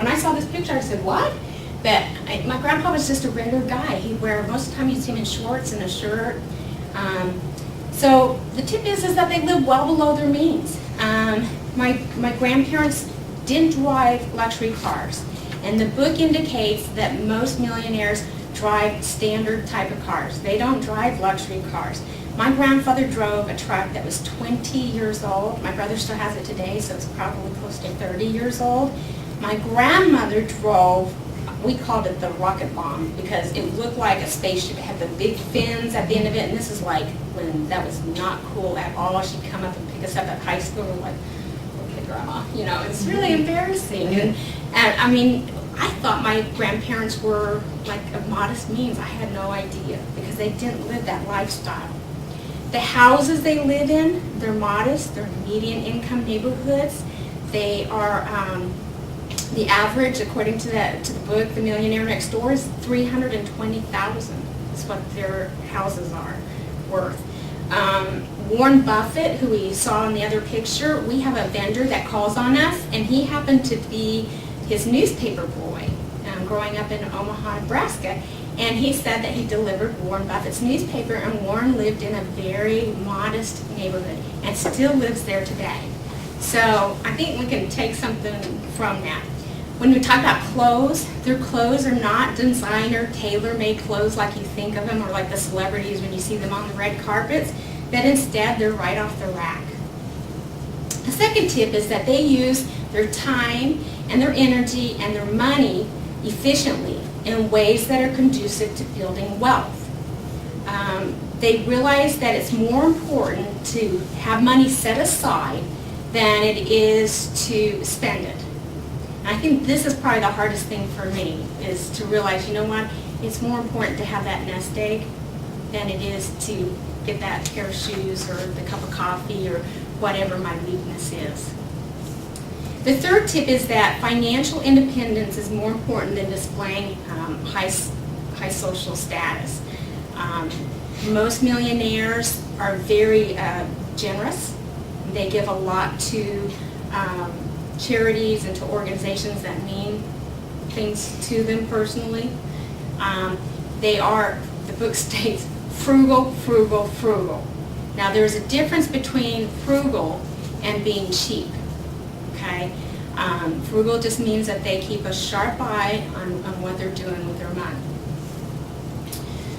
when I saw this picture, I said, what? But my grandpa was just a regular guy. He'd wear, most of the time you'd see him in shorts and a shirt. So the tip is that they live well below their means. My grandparents didn't drive luxury cars. And the book indicates that most millionaires drive standard type of cars. They don't drive luxury cars. My grandfather drove a truck that was 20 years old. My brother still has it today, so it's probably close to 30 years old. My grandmother drove, we called it the rocket bomb because it looked like a spaceship. It had the big fins at the end of it, and this is like when that was not cool at all. She'd come up and pick us up at high school and like, okay, Grandma, you know, it's really embarrassing. And I mean, I thought my grandparents were like of modest means. I had no idea because they didn't live that lifestyle. The houses they live in, they're modest, they're median income neighborhoods. They are, the average, according to the book, The Millionaire Next Door, is $320,000. That's what their houses are worth. Warren Buffett, who we saw in the other picture, we have a vendor that calls on us, and he happened to be his newspaper boy growing up in Omaha, Nebraska. And he said that he delivered Warren Buffett's newspaper, and Warren lived in a very modest neighborhood and still lives there today. So I think we can take something from that. When we talk about clothes, their clothes are not designer, tailor-made clothes like you think of them, or like the celebrities when you see them on the red carpets, but instead they're right off the rack. The second tip is that they use their time and their energy and their money efficiently in ways that are conducive to building wealth. They realize that it's more important to have money set aside than it is to spend it. And I think this is probably the hardest thing for me, is to realize, you know what, it's more important to have that nest egg than it is to get that pair of shoes or the cup of coffee or whatever my weakness is. The third tip is that financial independence is more important than displaying high social status. Most millionaires are very generous. They give a lot to charities and to organizations that mean things to them personally. They are, the book states, frugal, frugal, frugal. Now there's a difference between frugal and being cheap. Okay? Frugal just means that they keep a sharp eye on what they're doing with their money.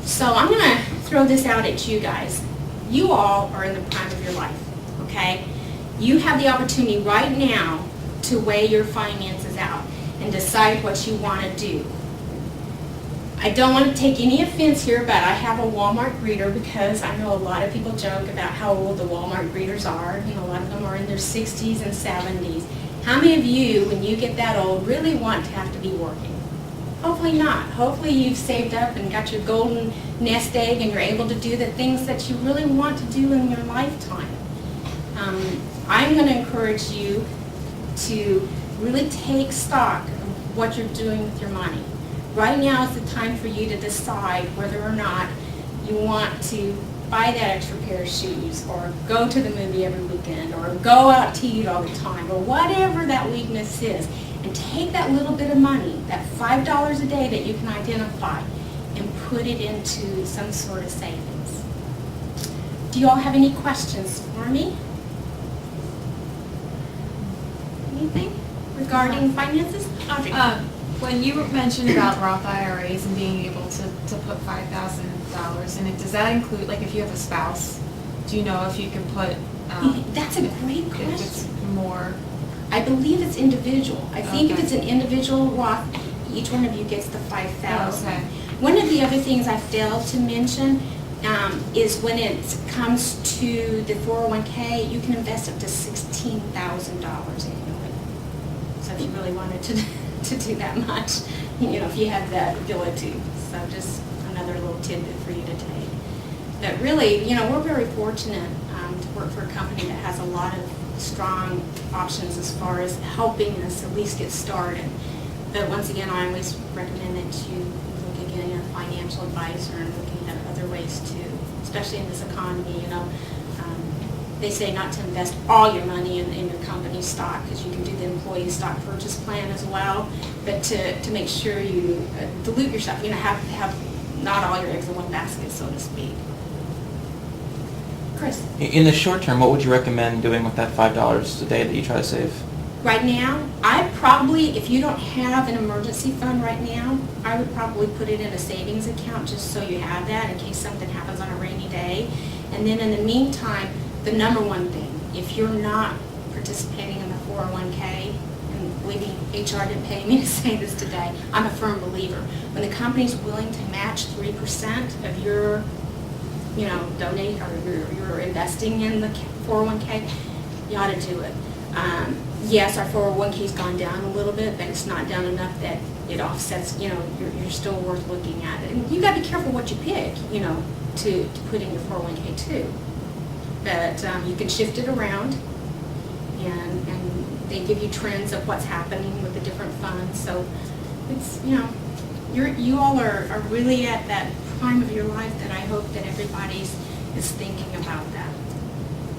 So I'm going to throw this out at you guys. You all are in the prime of your life, okay? You have the opportunity right now to weigh your finances out and decide what you want to do. I don't want to take any offense here, but I have a Walmart greeter because I know a lot of people joke about how old the Walmart greeters are. You know, a lot of them are in their 60s and 70s. How many of you, when you get that old, really want to have to be working? Hopefully not. Hopefully you've saved up and got your golden nest egg and you're able to do the things that you really want to do in your lifetime. I'm going to encourage you to really take stock of what you're doing with your money. Right now is the time for you to decide whether or not you want to buy that extra pair of shoes or go to the movie every weekend or go out to eat all the time or whatever that weakness is. And take that little bit of money, that $5 a day that you can identify, and put it into some sort of savings. Do you all have any questions for me? Anything regarding finances? Audrey? When you mentioned about Roth IRAs and being able to put $5,000 in it, does that include, like if you have a spouse, do you know if you can put... That's a great if question. it's more... I believe it's individual. I think if Okay. it's an individual Roth, each one of you gets the $5,000. Okay. One of the other things I failed to mention is when it comes to the 401k, you can invest up to $16,000 annually. So if you really wanted to do that much, you know, if you have that ability. So just another little tidbit for you to take. But really, you know, we're very fortunate to work for a company that has a lot of strong options as far as helping us at least get started. But once again, I always recommend that you look again at a financial advisor and looking at other ways too, especially in this economy. You know, they say not to invest all your money in your company stock, because you can do the employee stock purchase plan as well, but to make sure you dilute yourself, have not all your eggs in one basket, so to speak. Chris? In the short term, what would you recommend doing with that $5 a day that you try to save? Right now, I probably, if you don't have an emergency fund right now, I would probably put it in a savings account just so you have that in case something happens on a rainy day. And then in the meantime, the number one thing, if you're not participating in the 401k, and believe me, HR didn't pay me to say this today, I'm a firm believer. When the company's willing to match 3% of your, donate or you're investing in the 401k, you ought to do it. Yes, our 401k's gone down a little bit, but it's not down enough that it offsets, you're still worth looking at it. And you gotta be careful what you pick, to put in your 401k too. But you can shift it around, and they give you trends of what's happening with the different funds. So it's, you all are really at that prime of your life that I hope that everybody's is thinking about that.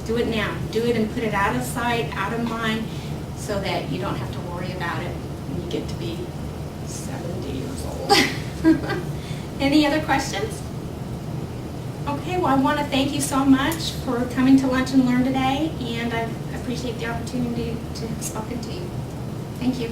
Do it now. Do it and put it out of sight, out of mind, so that you don't have to worry about it when you get to be 70 years old. Any other questions? Okay, well, I want to thank you so much for coming to Lunch and Learn today, and I appreciate the opportunity to have spoken to you. Thank you.